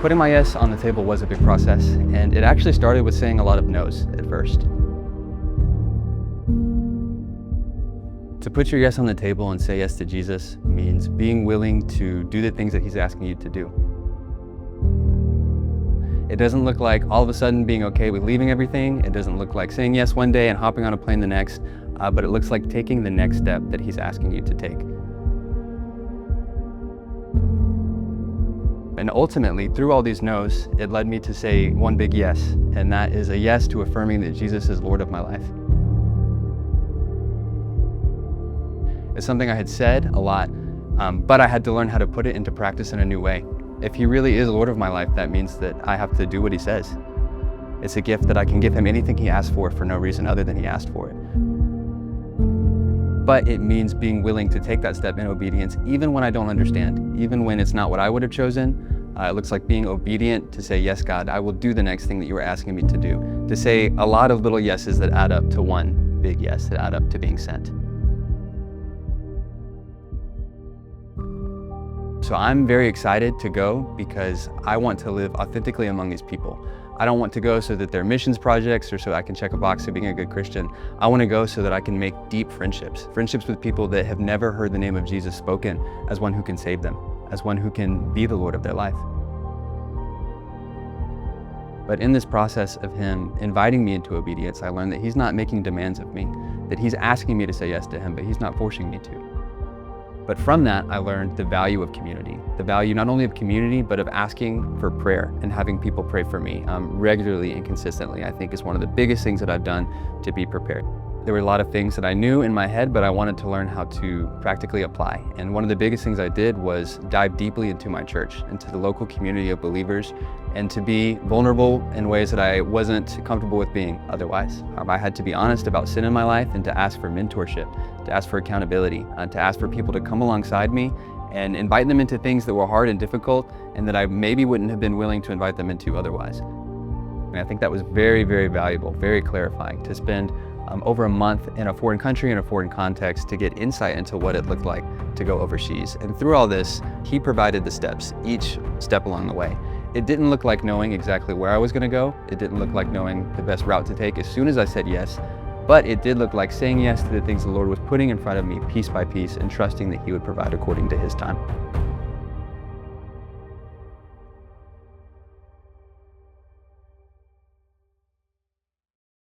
Putting my yes on the table was a big process, and it actually started with saying a lot of no's at first. To put your yes on the table and say yes to Jesus means being willing to do the things that he's asking you to do. It doesn't look like all of a sudden being okay with leaving everything. It doesn't look like saying yes one day and hopping on a plane the next, but it looks like taking the next step that he's asking you to take. And ultimately, through all these no's, it led me to say one big yes, and that is a yes to affirming that Jesus is Lord of my life. It's something I had said a lot, but I had to learn how to put it into practice in a new way. If he really is Lord of my life, that means that I have to do what he says. It's a gift that I can give him anything he asks for no reason other than he asked for it. But it means being willing to take that step in obedience, even when I don't understand, even when it's not what I would have chosen. It looks like being obedient to say, yes, God, I will do the next thing that you were asking me to do. To say a lot of little yeses that add up to one big yes, that add up to being sent. So I'm very excited to go because I want to live authentically among these people. I don't want to go so that they're missions projects or so I can check a box of being a good Christian. I want to go so that I can make deep friendships with people that have never heard the name of Jesus spoken as one who can save them, as one who can be the Lord of their life. But in this process of him inviting me into obedience, I learned that he's not making demands of me, that he's asking me to say yes to him, but he's not forcing me to. But from that, I learned the value of community. The value not only of community, but of asking for prayer and having people pray for me regularly and consistently, I think is one of the biggest things that I've done to be prepared. There were a lot of things that I knew in my head, but I wanted to learn how to practically apply. And one of the biggest things I did was dive deeply into my church, into the local community of believers, and to be vulnerable in ways that I wasn't comfortable with being otherwise. I had to be honest about sin in my life and to ask for mentorship, to ask for accountability, to ask for people to come alongside me and invite them into things that were hard and difficult and that I maybe wouldn't have been willing to invite them into otherwise. And I think that was very, very valuable, very clarifying to spend over a month in a foreign country, in a foreign context, to get insight into what it looked like to go overseas. And through all this, he provided the steps, each step along the way. It didn't look like knowing exactly where I was going to go. It didn't look like knowing the best route to take as soon as I said yes, but it did look like saying yes to the things the Lord was putting in front of me piece by piece and trusting that he would provide according to his time.